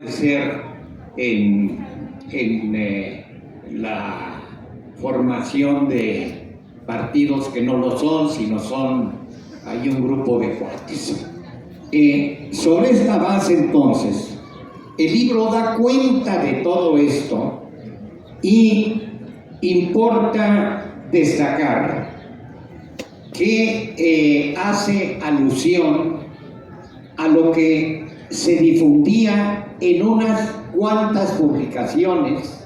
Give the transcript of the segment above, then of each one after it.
ser en la formación de partidos que no lo son, sino hay un grupo de cuates. Sobre esta base, entonces, el libro da cuenta de todo esto y importa destacar que hace alusión a lo que se difundía en unas cuantas publicaciones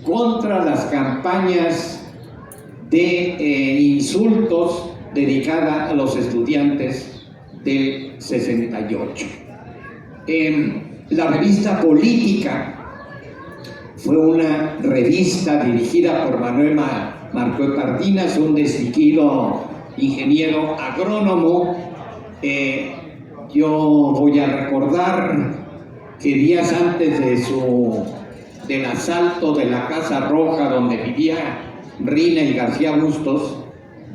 contra las campañas de insultos dedicadas a los estudiantes del 68. La revista Política fue una revista dirigida por Manuel Marcué Pardinas, un distinguido ingeniero agrónomo. Yo voy a recordar que días antes del asalto de la Casa Roja, donde vivía Rina y García Bustos,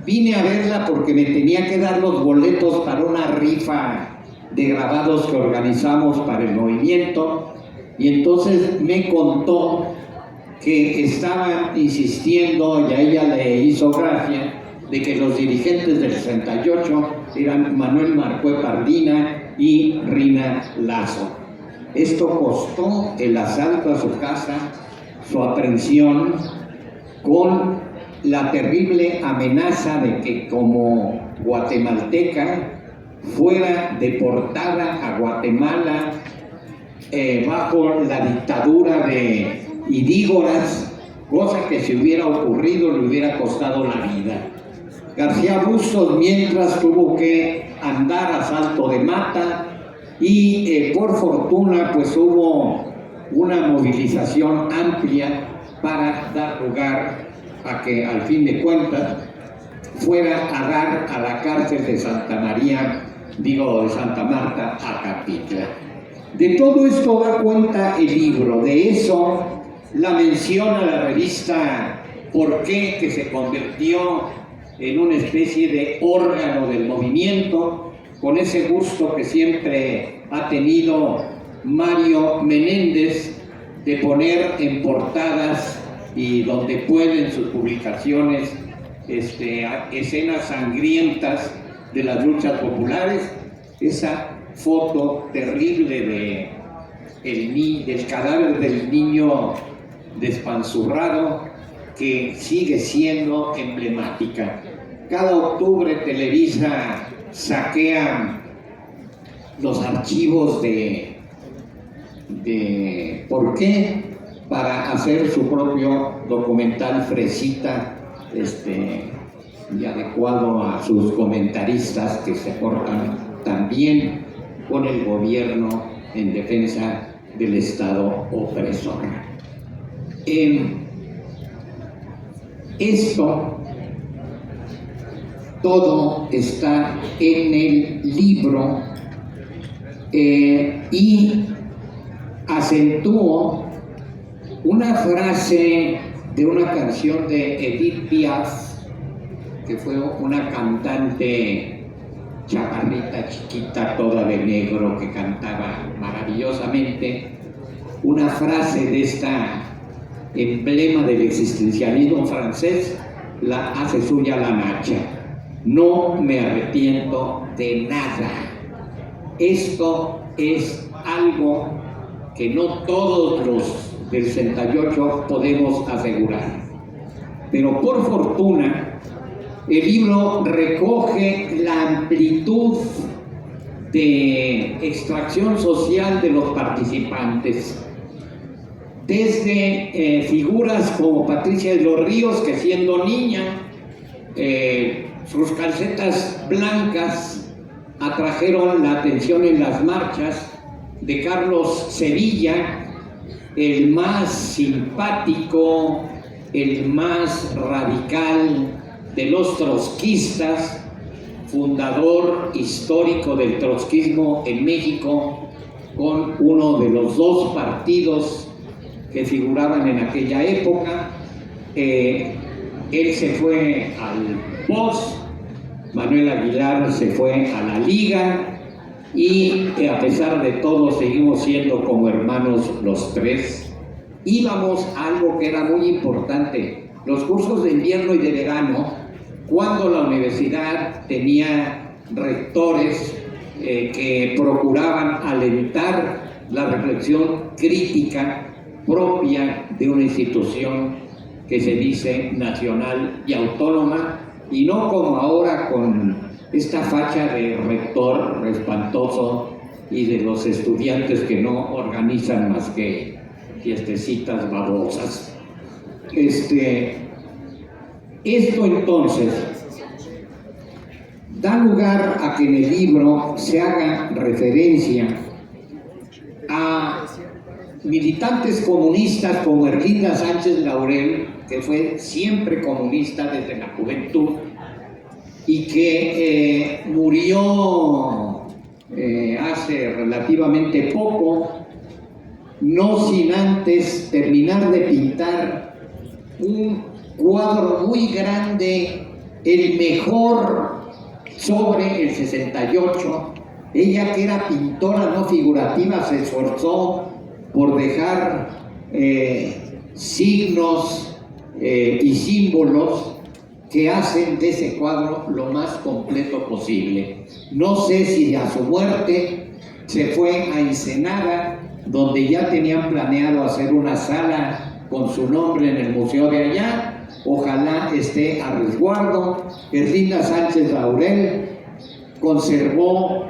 vine a verla porque me tenía que dar los boletos para una rifa de grabados que organizamos para el movimiento, y entonces me contó que estaba insistiendo, y a ella le hizo gracia, de que los dirigentes del 68 eran Manuel Marcué Pardina y Rina Lazo. Esto costó el asalto a su casa, su aprehensión, con la terrible amenaza de que como guatemalteca fuera deportada a Guatemala bajo la dictadura de Idígoras, cosa que si hubiera ocurrido le hubiera costado la vida. García Bustos, mientras, tuvo que andar a salto de mata y por fortuna pues hubo una movilización amplia para dar lugar a que al fin de cuentas fuera a dar a la cárcel de Santa Marta, Acatitla. De todo esto da cuenta el libro, de eso la menciona la revista Por qué, que se convirtió en una especie de órgano del movimiento, con ese gusto que siempre ha tenido Mario Menéndez de poner en portadas y donde pueden sus publicaciones escenas sangrientas de las luchas populares. Esa foto terrible del cadáver del niño despanzurrado, que sigue siendo emblemática. Cada octubre Televisa saquea los archivos de ¿Por qué?, para hacer su propio documental fresita, y adecuado a sus comentaristas que se portan también con el gobierno en defensa del Estado opresor. Esto todo está en el libro y acentúo una frase de una canción de Edith Piaf, que fue una cantante chaparrita, chiquita, toda de negro, que cantaba maravillosamente. Una frase de esta emblema del existencialismo francés la hace suya la Nacha: no me arrepiento de nada. Esto es algo que no todos los del 68 podemos asegurar, pero por fortuna el libro recoge la amplitud de extracción social de los participantes, desde figuras como Patricia de los Ríos, que siendo niña, sus calcetas blancas atrajeron la atención en las marchas, de Carlos Sevilla, el más simpático, el más radical de los trotskistas, fundador histórico del trotskismo en México, con uno de los dos partidos que figuraban en aquella época. Él se fue al POS, Manuel Aguilar se fue a la Liga, y a pesar de todo seguimos siendo como hermanos los tres. Íbamos a algo que era muy importante, los cursos de invierno y de verano, cuando la universidad tenía rectores que procuraban alentar la reflexión crítica propia de una institución que se dice nacional y autónoma, y no como ahora con esta facha de rector espantoso y de los estudiantes que no organizan más que fiestecitas babosas. Esto entonces da lugar a que en el libro se haga referencia a militantes comunistas como Erlinda Sánchez Laurel, que fue siempre comunista desde la juventud y que murió hace relativamente poco, no sin antes terminar de pintar un cuadro muy grande, el mejor sobre el 68. Ella, que era pintora no figurativa, se esforzó por dejar signos y símbolos que hacen de ese cuadro lo más completo posible. No sé si a su muerte se fue a Ensenada, donde ya tenían planeado hacer una sala con su nombre en el museo de allá. Ojalá esté a resguardo. Erlinda Sánchez Laurel conservó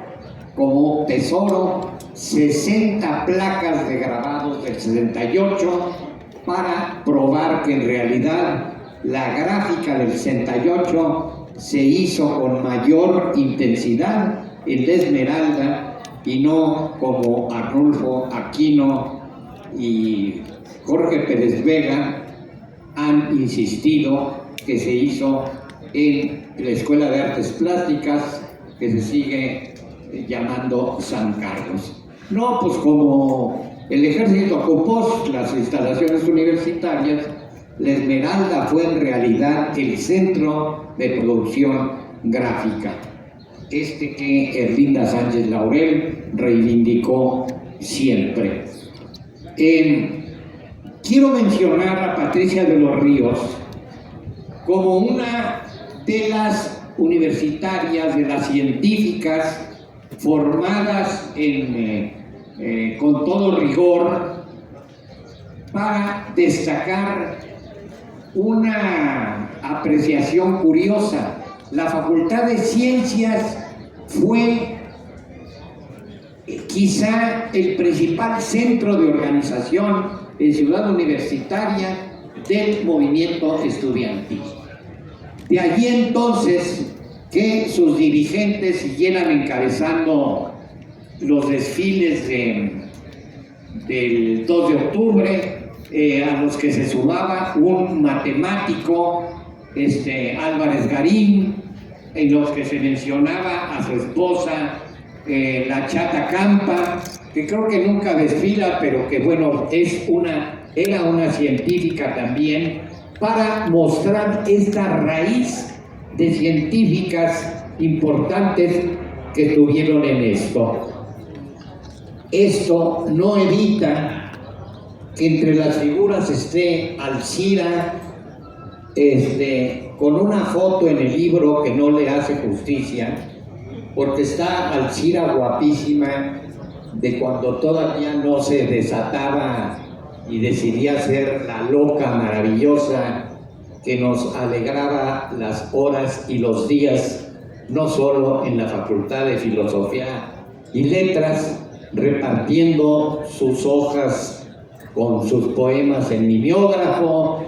como tesoro 60 placas de grabados del 68 para probar que en realidad la gráfica del 68 se hizo con mayor intensidad en la Esmeralda y no como Arnulfo Aquino y Jorge Pérez Vega han insistido que se hizo en la Escuela de Artes Plásticas, que se sigue llamando San Carlos. No, pues como el ejército ocupó las instalaciones universitarias, la Esmeralda fue en realidad el centro de producción gráfica, que Erlinda Sánchez Laurel reivindicó siempre. Quiero mencionar a Patricia de los Ríos como una de las universitarias, de las científicas formadas con todo rigor, para destacar una apreciación curiosa. La Facultad de Ciencias fue quizá el principal centro de organización en Ciudad Universitaria del movimiento estudiantil. De allí entonces que sus dirigentes siguieran encabezando los desfiles del 2 de octubre, a los que se sumaba un matemático, Álvarez Garín, en los que se mencionaba a su esposa, la Chata Campa, que creo que nunca desfila, pero que bueno, era una científica también, para mostrar esta raíz de científicas importantes que estuvieron en esto. Esto no evita que entre las figuras esté Alcira, con una foto en el libro que no le hace justicia, porque está Alcira guapísima, de cuando todavía no se desataba y decidía ser la loca maravillosa que nos alegraba las horas y los días, no solo en la Facultad de Filosofía y Letras, repartiendo sus hojas con sus poemas en mimeógrafo,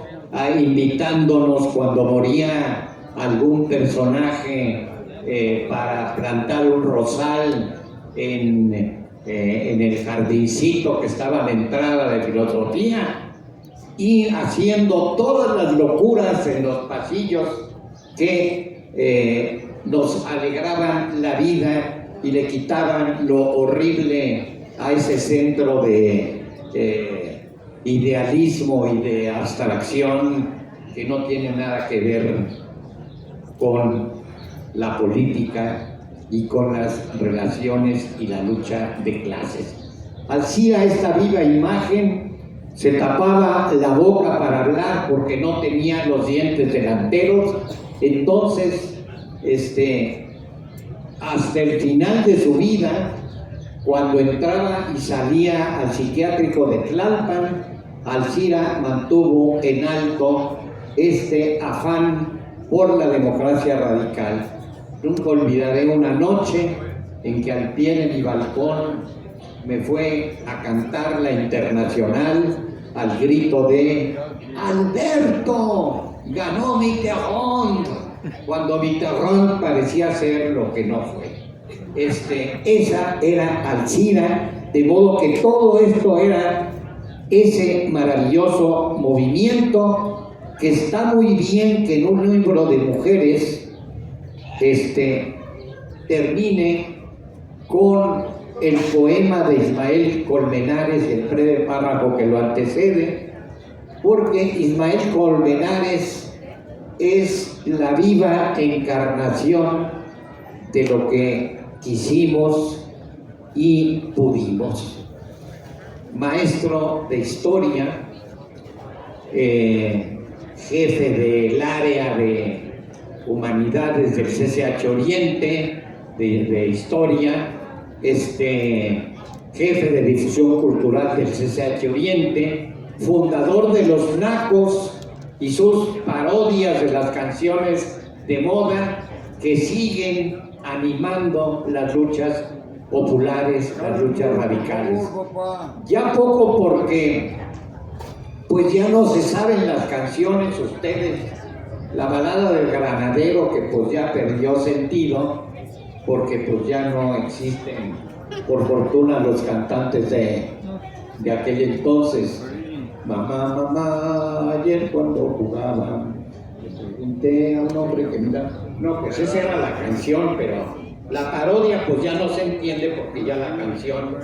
invitándonos cuando moría algún personaje para plantar un rosal en el jardincito que estaba a la entrada de Filosofía, y haciendo todas las locuras en los pasillos que nos alegraban la vida y le quitaban lo horrible a ese centro de idealismo y de abstracción que no tiene nada que ver con la política y con las relaciones y la lucha de clases. Alcira, esta viva imagen, se tapaba la boca para hablar porque no tenía los dientes delanteros. Entonces, hasta el final de su vida, cuando entraba y salía al psiquiátrico de Tlalpan, Alcira mantuvo en alto este afán por la democracia radical. Nunca olvidaré una noche en que al pie de mi balcón me fue a cantar la Internacional al grito de ¡Alberto! ¡Ganó Mitterrand! Cuando Mitterrand parecía ser lo que no fue. Esa era Alcira, de modo que todo esto era ese maravilloso movimiento que está muy bien que en un libro de mujeres termine con el poema de Ismael Colmenares, el breve párrafo que lo antecede, porque Ismael Colmenares es la viva encarnación de lo que quisimos y pudimos. Maestro de historia, jefe del área de humanidades del CCH Oriente, de historia, jefe de difusión cultural del CCH Oriente, fundador de los Nacos y sus parodias de las canciones de moda que siguen animando las luchas populares, las luchas radicales. Ya poco porque pues ya no se saben las canciones ustedes, la balada del granadero que pues ya perdió sentido porque pues ya no existen por fortuna los cantantes de aquel entonces. Mamá, mamá, ayer cuando jugaba le pregunté a un hombre que mira, no, pues esa era la canción, pero la parodia pues ya no se entiende porque ya la canción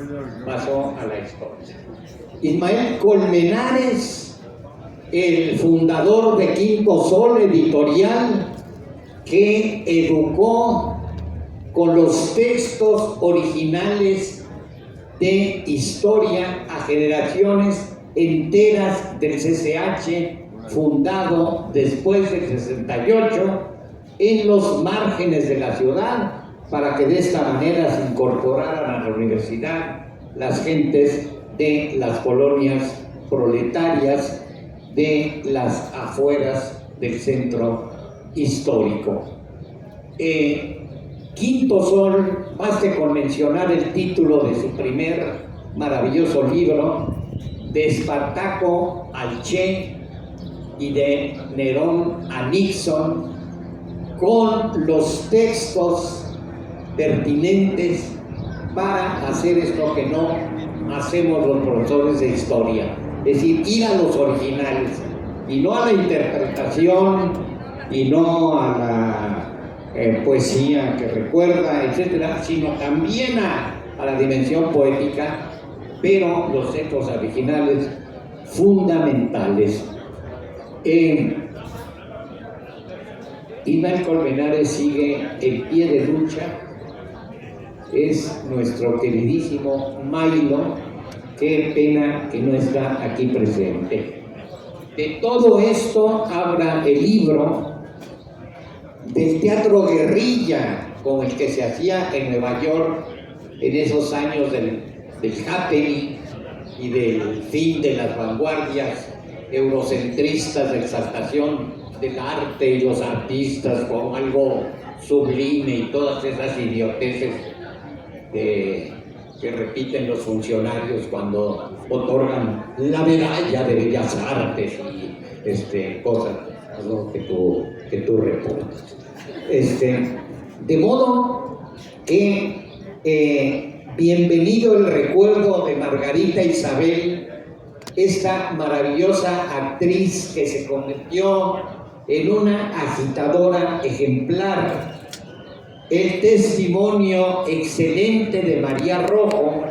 pasó a la historia. Ismael Colmenares, el fundador de Quinto Sol Editorial, que educó con los textos originales de historia a generaciones enteras del CCH, fundado después del 68 en los márgenes de la ciudad, para que de esta manera se incorporaran a la universidad las gentes de las colonias proletarias de las afueras del centro histórico. Quinto Sol, baste con mencionar el título de su primer maravilloso libro, de Espartaco al Che y de Nerón a Nixon, con los textos pertinentes para hacer esto que no hacemos los profesores de historia, es decir, ir a los originales y no a la interpretación y no a la poesía que recuerda, etcétera, sino también a la dimensión poética, pero los textos originales fundamentales. Ismael Colmenares sigue en pie de lucha, es nuestro queridísimo Mailo, qué pena que no está aquí presente. De todo esto habla el libro del teatro guerrilla con el que se hacía en Nueva York en esos años del happening y del fin de las vanguardias eurocentristas de exaltación del arte y los artistas como algo sublime y todas esas idioteces que repiten los funcionarios cuando otorgan la medalla de Bellas Artes y cosas, algo que tú reportas. De modo que bienvenido el recuerdo de Margarita Isabel, esta maravillosa actriz que se convirtió en una agitadora ejemplar. El testimonio excelente de María Rojo,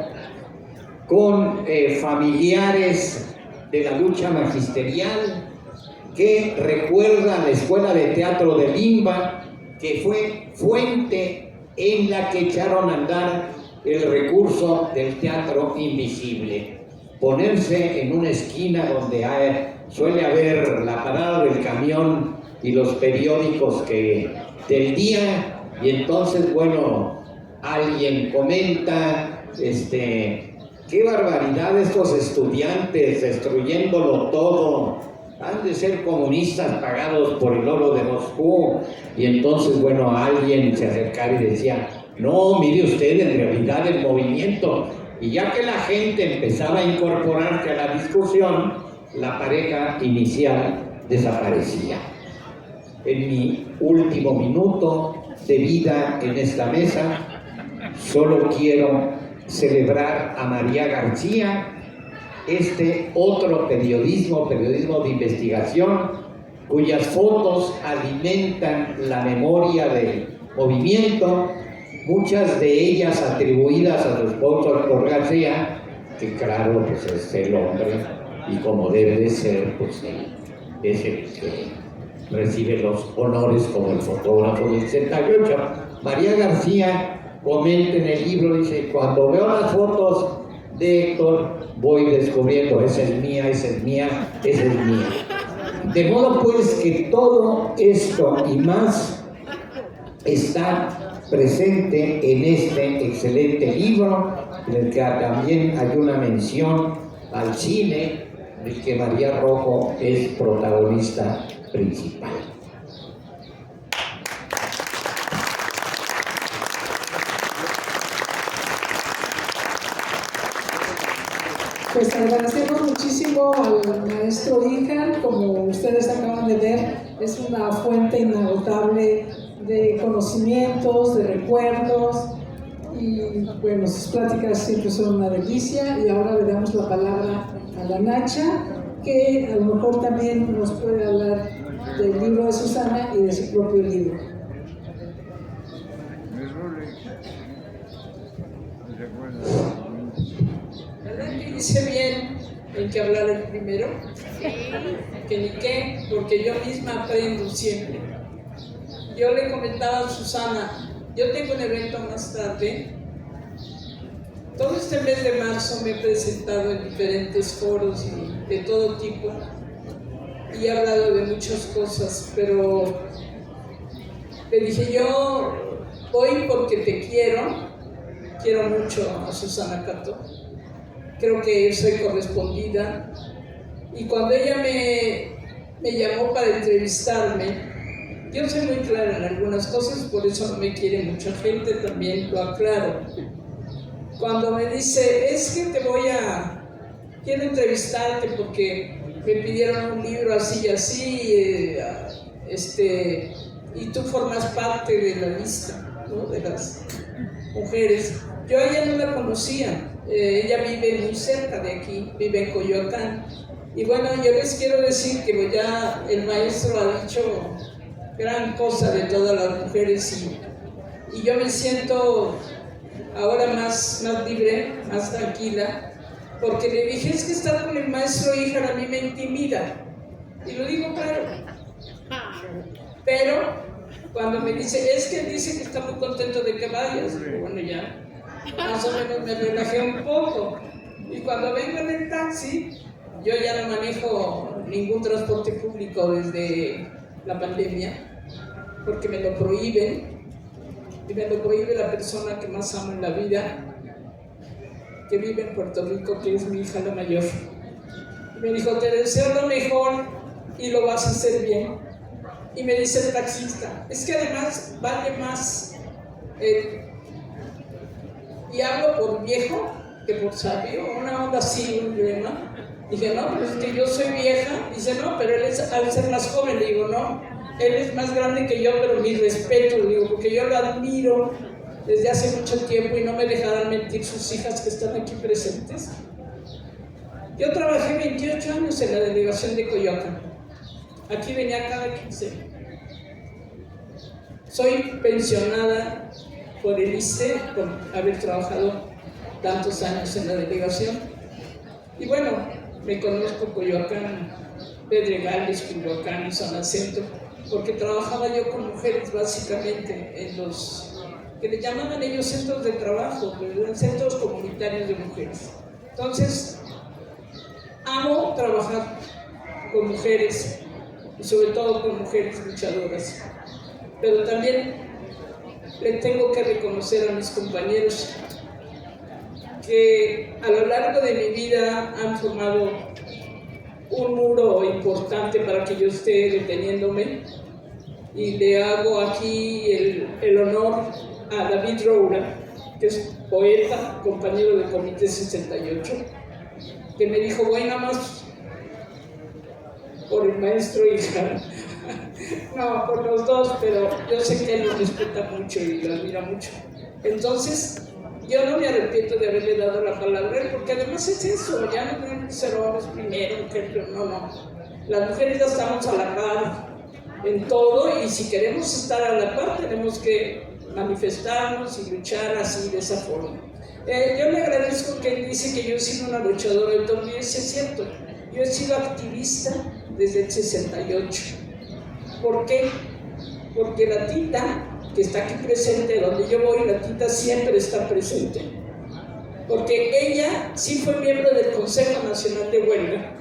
con familiares de la lucha magisterial, que recuerda la Escuela de Teatro de Limba, que fue fuente en la que echaron a andar el recurso del teatro invisible. Ponerse en una esquina donde suele haber la parada del camión y los periódicos del día, y entonces, bueno, alguien comenta, qué barbaridad estos estudiantes destruyéndolo todo, han de ser comunistas pagados por el oro de Moscú. Y entonces, bueno, alguien se acercaba y decía, no, mire usted, en realidad el movimiento. Y ya que la gente empezaba a incorporarse a la discusión, la pareja inicial desaparecía. En mi último minuto de vida en esta mesa, solo quiero celebrar a María García, otro periodismo de investigación, cuyas fotos alimentan la memoria del movimiento, muchas de ellas atribuidas a su esposo Héctor García, que claro, pues es el hombre, y como debe de ser, pues es el que recibe los honores como el fotógrafo del 68. María García comenta en el libro, dice, cuando veo las fotos de Héctor, voy descubriendo, esa es mía, esa es mía, esa es mía. De modo pues que todo esto y más está presente en este excelente libro, en el que también hay una mención al cine, del que María Rojo es protagonista principal. Pues agradecemos muchísimo al maestro Ijar. Como ustedes acaban de ver, es una fuente inagotable de conocimientos, de recuerdos, y bueno, sus pláticas siempre son una delicia. Y ahora le damos la palabra a la Nacha, que a lo mejor también nos puede hablar del libro de Susana y de su propio libro. ¿Verdad que hice bien en que hablar el primero? Que ni qué, porque yo misma aprendo siempre. Yo le comentaba a Susana, yo tengo un evento más tarde. Todo este mes de marzo me he presentado en diferentes foros y de todo tipo, y he hablado de muchas cosas, pero le dije, yo voy porque te quiero mucho a Susana Cató. Creo que soy correspondida, y cuando ella me llamó para entrevistarme, yo soy muy clara en algunas cosas, por eso no me quiere mucha gente, también lo aclaro. Cuando me dice, es que quiero entrevistarte porque me pidieron un libro así y así, y tú formas parte de la lista, ¿no?, de las mujeres. Yo a ella no la conocía. Ella vive muy cerca de aquí, vive en Coyoacán. Y bueno, yo les quiero decir que ya el maestro ha dicho gran cosa de todas las mujeres, y yo me siento ahora más libre, más tranquila, porque le dije, es que estar con el maestro Ijar a mí me intimida. Y lo digo claro. Pero cuando me dice, es que él dice que está muy contento de que vayas, digo, bueno, ya más o menos me relajé un poco. Y cuando vengo en el taxi, yo ya no manejo ningún transporte público desde la pandemia, porque me lo prohíben, y me lo prohíbe la persona que más amo en la vida, que vive en Puerto Rico, que es mi hija la mayor. Y me dijo, te deseo lo mejor y lo vas a hacer bien. Y me dice el taxista, es que además vale más, y hablo por viejo que por sabio, una onda así, un dilema. Dije, no, pero es que yo soy vieja. Dice, no, pero él es, al ser más joven. Le digo, no, él es más grande que yo, pero mi respeto, le digo, porque yo lo admiro desde hace mucho tiempo y no me dejarán mentir sus hijas que están aquí presentes. Yo trabajé 28 años en la delegación de Coyoacán. Aquí venía cada 15. Soy pensionada por el ISSSTE, por haber trabajado tantos años en la delegación. Y bueno, me conozco Coyoacán, Pedregales, Coyoacán y zona centro, porque trabajaba yo con mujeres básicamente en los que le llamaban ellos centros de trabajo, ¿verdad? Centros comunitarios de mujeres. Entonces, amo trabajar con mujeres y sobre todo con mujeres luchadoras, pero también le tengo que reconocer a mis compañeros que a lo largo de mi vida han formado un muro importante para que yo esté deteniéndome, y le hago aquí el honor a David Roura, que es poeta, compañero del Comité 68, que me dijo, voy nada más por el maestro Híjar, no, por los dos, pero yo sé que él lo respeta mucho y lo admira mucho. Entonces, yo no me arrepiento de haberle dado la palabra a él, porque además es eso, ya no tenemos que ser hombres primero, mujeres, no. Las mujeres ya estamos a la par en todo, y si queremos estar a la par tenemos que manifestarnos y luchar así, de esa forma. Yo le agradezco que él dice que yo he sido una luchadora, entonces es cierto, yo he sido activista desde el 68. ¿Por qué? Porque la Tita, que está aquí presente, donde yo voy, la Tita siempre está presente, porque ella sí fue miembro del Consejo Nacional de Huelga,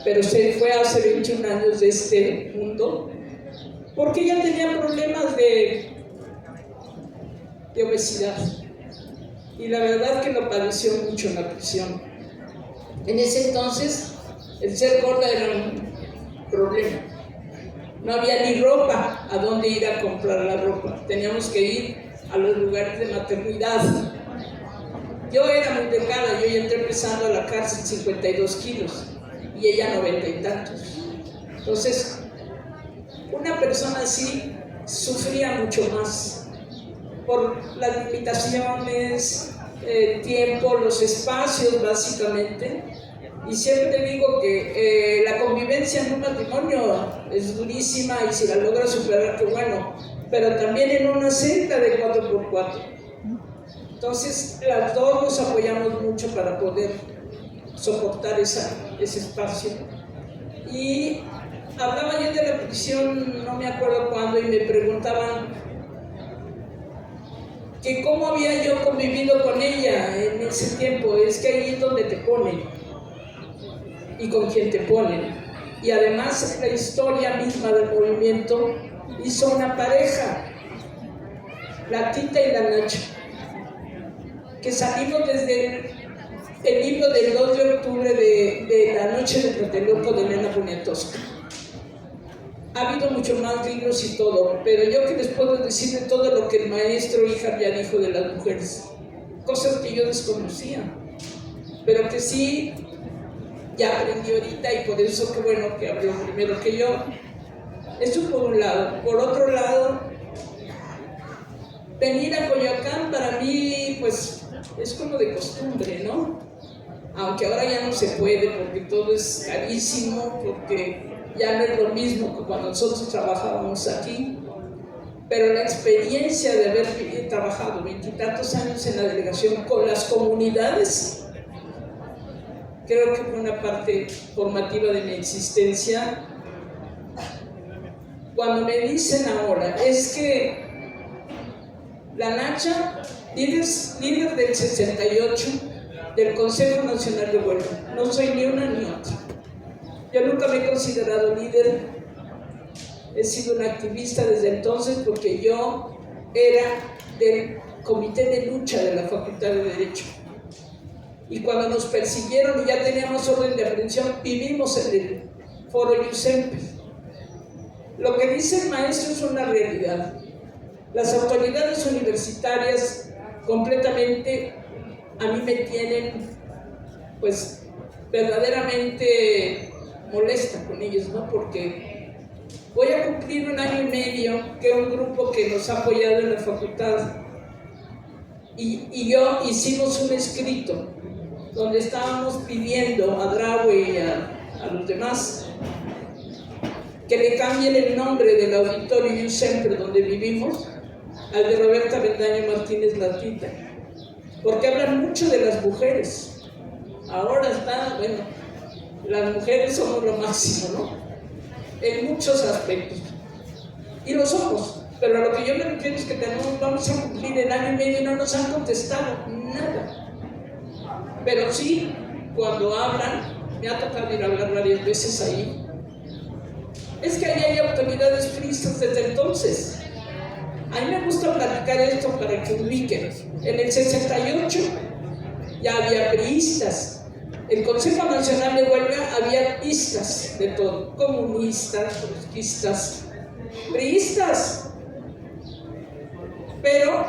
pero se fue hace 21 años de este mundo, porque ella tenía problemas de obesidad, y la verdad que lo padeció mucho en la prisión. En ese entonces, el ser gorda era un problema. No había ni ropa a dónde ir a comprar la ropa. Teníamos que ir a los lugares de maternidad. Yo era muy delgada, yo ya entré pesando a la cárcel 52 kilos y ella 90 y tantos. Entonces, una persona así sufría mucho más por las limitaciones, el tiempo, los espacios básicamente. Y siempre digo que la convivencia en un matrimonio es durísima, y si la logra superar, qué bueno, pero también en una celda de 4x4. Entonces, las dos nos apoyamos mucho para poder soportar ese espacio. Y hablaba yo de la prisión, no me acuerdo cuándo, y me preguntaban que cómo había yo convivido con ella en ese tiempo. Es que ahí es donde te ponen y con quién te ponen. Y además la historia misma del movimiento hizo una pareja, la Tita y la Nacha, que salimos desde el libro del 2 de octubre de La Noche de Tlatelolco de Elena Poniatowska. Ha habido mucho más libros y todo, pero yo que les puedo decir de todo lo que el maestro Híjar ya dijo de las mujeres, cosas que yo desconocía, pero que sí ya aprendí ahorita, y por eso qué bueno que habló primero que yo. Esto por un lado. Por otro lado, venir a Coyoacán para mí pues es como de costumbre, ¿no? Aunque ahora ya no se puede porque todo es carísimo, porque ya no es lo mismo que cuando nosotros trabajábamos aquí, pero la experiencia de haber trabajado 20 y tantos años en la delegación con las comunidades, creo que fue una parte formativa de mi existencia. Cuando me dicen ahora, es que la Nacha, líder del 68, del Consejo Nacional de Huelga, no soy ni una ni otra. Yo nunca me he considerado líder, he sido una activista desde entonces, porque yo era del Comité de Lucha de la Facultad de Derecho. Y cuando nos persiguieron y ya teníamos orden de aprehensión, vivimos en el Foro Yusempe. Lo que dice el maestro es una realidad. Las autoridades universitarias completamente a mí me tienen, pues, verdaderamente molesta con ellos, ¿no? Porque voy a cumplir 1 año y medio que un grupo que nos ha apoyado en la facultad y yo hicimos un escrito donde estábamos pidiendo a Draue y a los demás que le cambien el nombre del auditorio Yusempe donde vivimos al de Roberta Bendaño Martínez La Tita, porque hablan mucho de las mujeres. Ahora está, bueno, las mujeres somos lo máximo, ¿no? En muchos aspectos, y lo somos, Pero a lo que yo me refiero es que vamos a cumplir el año y medio y no nos han contestado nada. Pero sí, cuando hablan, me ha tocado ir a hablar varias veces ahí, es que ahí hay autoridades priistas desde entonces. A mí me gusta platicar esto para que ubiquen. En el 68 ya había priistas. El Consejo Nacional de Huelga había priistas de todo, comunistas, trotskistas, priistas. Pero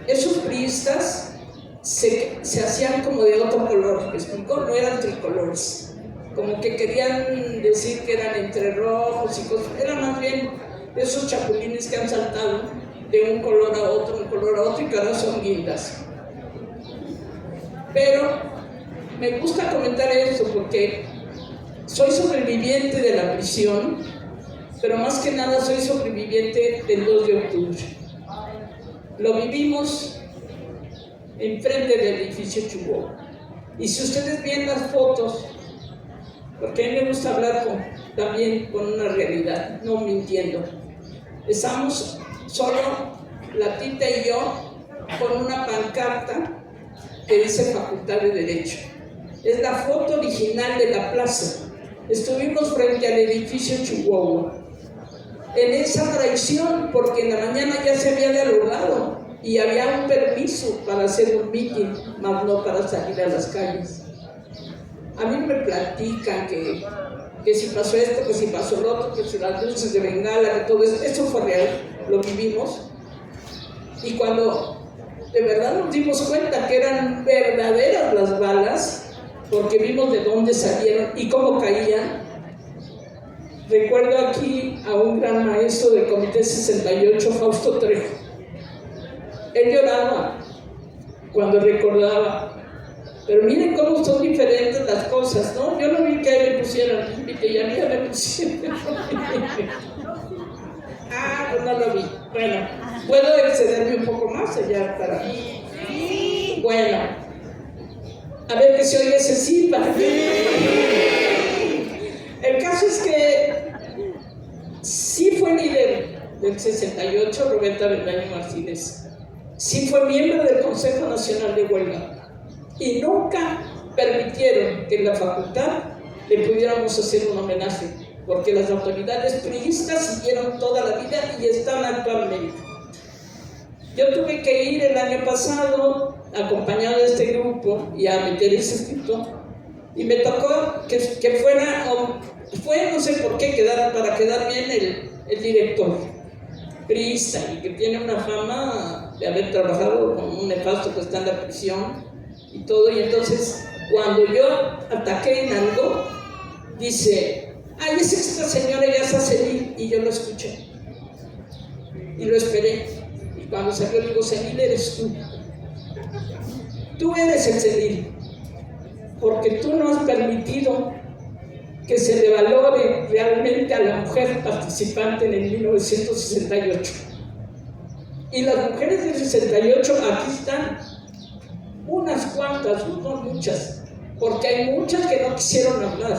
esos priistas se hacían como de otro color, ¿me explico? No eran tricolores, como que querían decir que eran entre rojos y cosas, eran más bien esos chapulines que han saltado de un color a otro y que ahora son guindas. Pero me gusta comentar esto porque soy sobreviviente de la prisión, pero más que nada soy sobreviviente del 2 de octubre. Lo vivimos enfrente del edificio Chihuahua. Y si ustedes ven las fotos, porque a mí me gusta hablar también con una realidad, no mintiendo. Estamos solo la Tita y yo con una pancarta que dice Facultad de Derecho. Es la foto original de la plaza. Estuvimos frente al edificio Chihuahua. En esa traición, porque en la mañana ya se había dialogado y había un permiso para hacer un meeting, más no para salir a las calles. A mí me platican que si pasó esto, que si pasó lo otro, que si las luces de bengala, que todo eso fue real, lo vivimos. Y cuando de verdad nos dimos cuenta que eran verdaderas las balas, porque vimos de dónde salieron y cómo caían. Recuerdo aquí a un gran maestro del Comité 68, Fausto Trejo. Él lloraba cuando recordaba. Pero miren cómo son diferentes las cosas, ¿no? Yo no vi que a él le pusieran límite y a mí ya le pusieron. Pues no lo vi. Bueno, ¿puedo excederme un poco más allá para mí? Sí. Bueno, a ver que se oye ese sí para mí. El caso es que sí fue líder del 68, Roberta Bendaño Martínez. Sí fue miembro del Consejo Nacional de Huelga. Y nunca permitieron que en la facultad le pudiéramos hacer un homenaje, porque las autoridades priistas siguieron toda la vida y están actualmente. Yo tuve que ir el año pasado acompañado de este grupo y a meter ese escrito, y me tocó que fue no sé por qué, para quedar bien el director priista, y que tiene una fama de haber trabajado con un nefasto que está en la prisión y todo. Y entonces cuando yo ataqué en algo, dice: ay, es esta señora ya se hace Senil. Y yo lo escuché y lo esperé, y cuando salió digo: Senil eres tú eres el Senil, porque tú no has permitido que se le valore realmente a la mujer participante en el 1968. Y las mujeres del 68 aquí están, unas cuantas, no muchas, porque hay muchas que no quisieron hablar,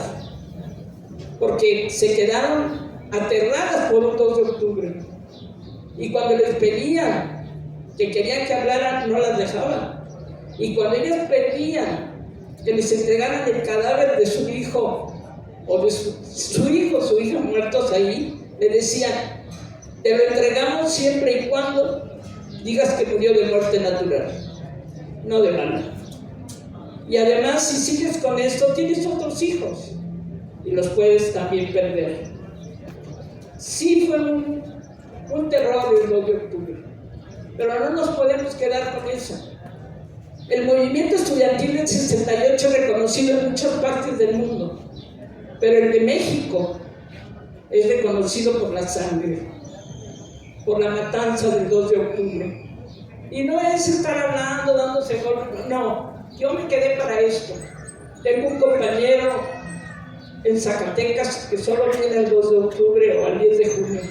porque se quedaron aterradas por un 2 de octubre. Y cuando les pedían que querían que hablaran, no las dejaban. Y cuando ellas pedían que les entregaran el cadáver de su hijo, o de su hija muertos ahí, le decían: te lo entregamos siempre y cuando digas que murió de muerte natural, no de mala. Y además, si sigues con esto, tienes otros hijos y los puedes también perder. Sí fue un terror el 2 de octubre, pero no nos podemos quedar con eso. El movimiento estudiantil del 68 es reconocido en muchas partes del mundo, pero el de México es reconocido por la sangre, por la matanza del 2 de octubre. Y no es estar hablando, dándose golpes, no, yo me quedé para esto. Tengo un compañero en Zacatecas que solo viene el 2 de octubre o al 10 de junio,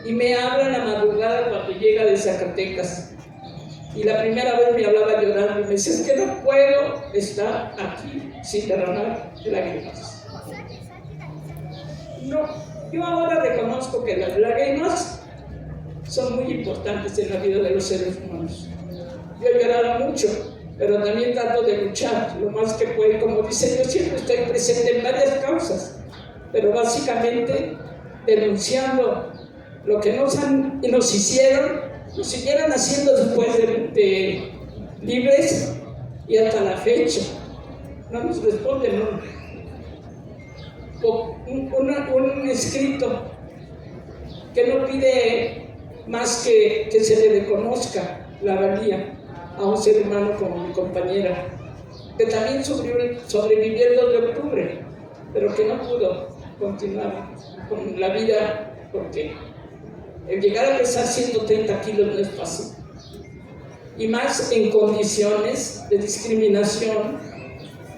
y me habla en la madrugada cuando llega de Zacatecas. Y la primera vez me hablaba llorando y me decía: es que no puedo estar aquí sin derramar lágrimas. No, yo ahora reconozco que las lágrimas son muy importantes en la vida de los seres humanos. Yo he llorado mucho, pero también trato de luchar lo más que puedo. Como dice, yo siempre estoy presente en varias causas, pero básicamente denunciando lo que nos siguieron haciendo después de libres, y hasta la fecha no nos responden un escrito que no pide más que se le reconozca la valía a un ser humano como mi compañera, que también sobrevivió el 2 de octubre, pero que no pudo continuar con la vida, porque el llegar a pesar 130 kilos no es fácil, y más en condiciones de discriminación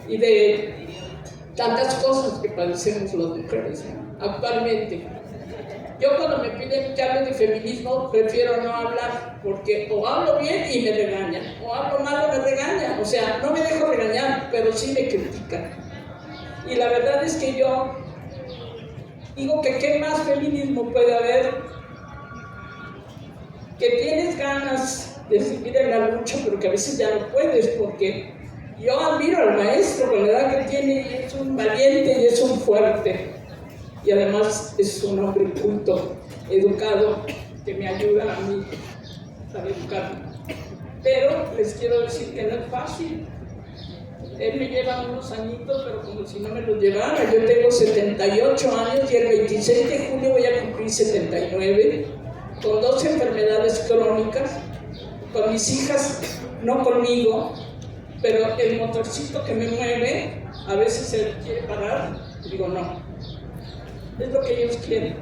y de tantas cosas que padecemos las mujeres, ¿no? Actualmente. Yo cuando me piden que hable de feminismo prefiero no hablar, porque o hablo bien y me regañan, o hablo mal o me regañan. O sea, no me dejo regañar, pero sí me critican. Y la verdad es que yo digo que qué más feminismo puede haber, que tienes ganas de seguir en la lucha, pero que a veces ya no puedes, porque yo admiro al maestro con la edad que tiene, y es un valiente y es un fuerte. Y además es un hombre culto, educado, que me ayuda a mí a educarme. Pero les quiero decir que no es fácil. Él me lleva unos añitos, pero como si no me los llevara. Yo tengo 78 años y el 26 de junio voy a cumplir 79, con 2 enfermedades crónicas, con mis hijas, no conmigo, pero el motorcito que me mueve, a veces él quiere parar, y digo no. Es lo que ellos quieren,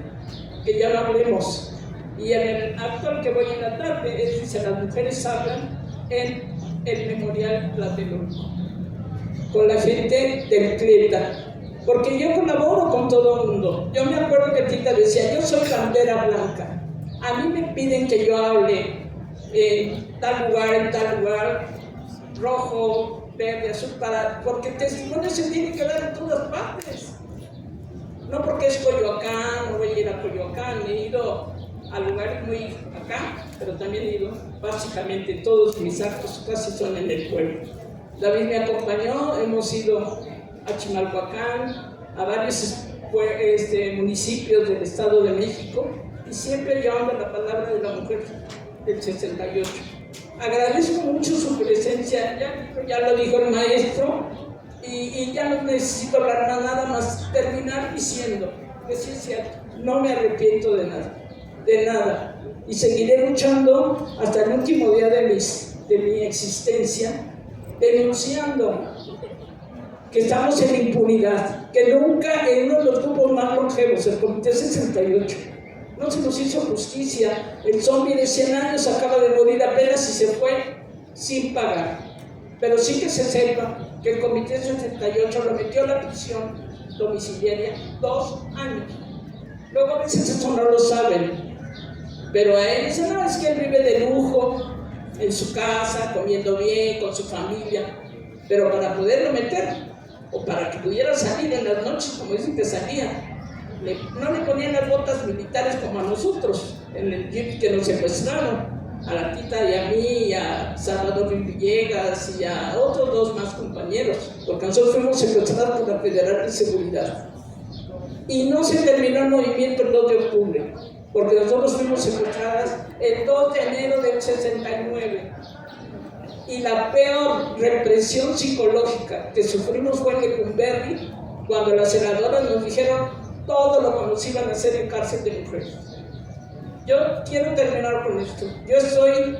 que ya lo hablemos. Y en el acto al que voy en la tarde, él dice, las mujeres hablan en el Memorial Tlatelolco, con la gente del CLETA, porque yo colaboro con todo el mundo. Yo me acuerdo que Tita decía, yo soy bandera blanca, a mí me piden que yo hable en tal lugar, rojo, verde, azul, porque el testimonio se tiene que dar en todas partes. No porque es Coyoacán, no voy a ir a Coyoacán, he ido a lugares muy acá, pero también he ido, básicamente todos mis actos casi son en el pueblo. David me acompañó, hemos ido a Chimalhuacán, a varios municipios del Estado de México, y siempre llevando la palabra de la mujer del 68. Agradezco mucho su presencia, ya lo dijo el maestro, y ya no necesito hablar nada más, terminar diciendo que sí es cierto, no me arrepiento de nada, y seguiré luchando hasta el último día de mi existencia, denunciando que estamos en impunidad, que nunca en uno de los grupos más longevos, el Comité 68, no se nos hizo justicia. El zombie de 100 años acaba de morir apenas y se fue sin pagar. Pero sí que se sepa que el Comité 68 lo metió a la prisión domiciliaria 2 años. Luego a veces eso no lo saben, pero a él dicen, no, es que él vive de lujo, en su casa, comiendo bien, con su familia, pero para poderlo meter, o para que pudiera salir en las noches, como dicen que salía, no le ponían las botas militares como a nosotros, en el jeep que nos secuestraron, a la Tita y a mí, y a Salvador Villegas, y a otros 2 más compañeros, porque nosotros fuimos secuestrados por la Federal de Seguridad. Y no se terminó el movimiento el 2 de octubre, porque nosotros fuimos secuestradas el 2 de enero del 69. Y la peor represión psicológica que sufrimos fue en Lecumberri, cuando las senadoras nos dijeron todo lo que nos iban a hacer en cárcel de mujeres. Yo quiero terminar con esto. Yo estoy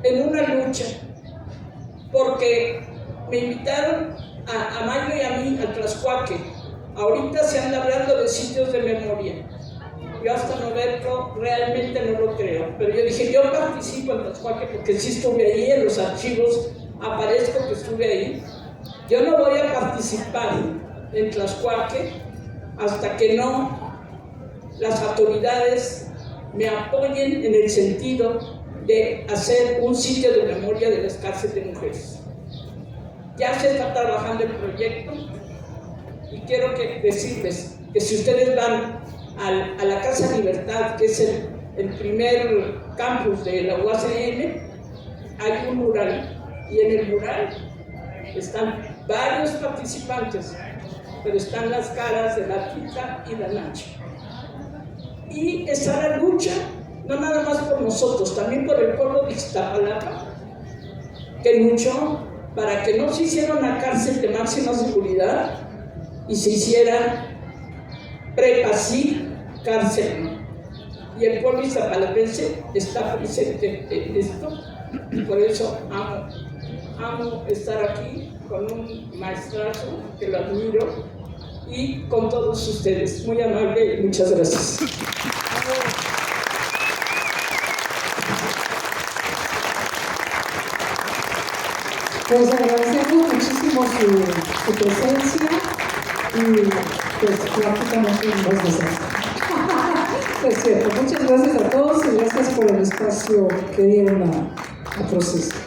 en una lucha, porque me invitaron a Mayo y a mí al Tlaxcuaque. Ahorita se anda hablando de sitios de memoria. Yo hasta no verlo, realmente no lo creo. Pero yo dije, yo participo en Tlaxcuaque porque sí estuve ahí, en los archivos aparezco que estuve ahí. Yo no voy a participar en Tlaxcuaque hasta que no las autoridades me apoyen en el sentido de hacer un sitio de memoria de las cárceles de mujeres. Ya se está trabajando el proyecto, y quiero decirles que si ustedes van a la Casa Libertad, que es el primer campus de la UACN, hay un mural, y en el mural están varios participantes, pero están las caras de la Tita y la Nacha. Y está la lucha, no nada más por nosotros, también por el pueblo de Iztapalapa, que luchó para que no se hiciera una cárcel de máxima seguridad y se hiciera prepa sí, cárcel no. Y el pueblo iztapalapense está presente en esto, y por eso amo estar aquí con un maestrazo que lo admiro y con todos ustedes. Muy amable y muchas gracias. Pues agradecemos muchísimo su presencia y pues prácticamente nos deshace. Es cierto, muchas gracias a todos y gracias por el espacio que dieron a Proceso.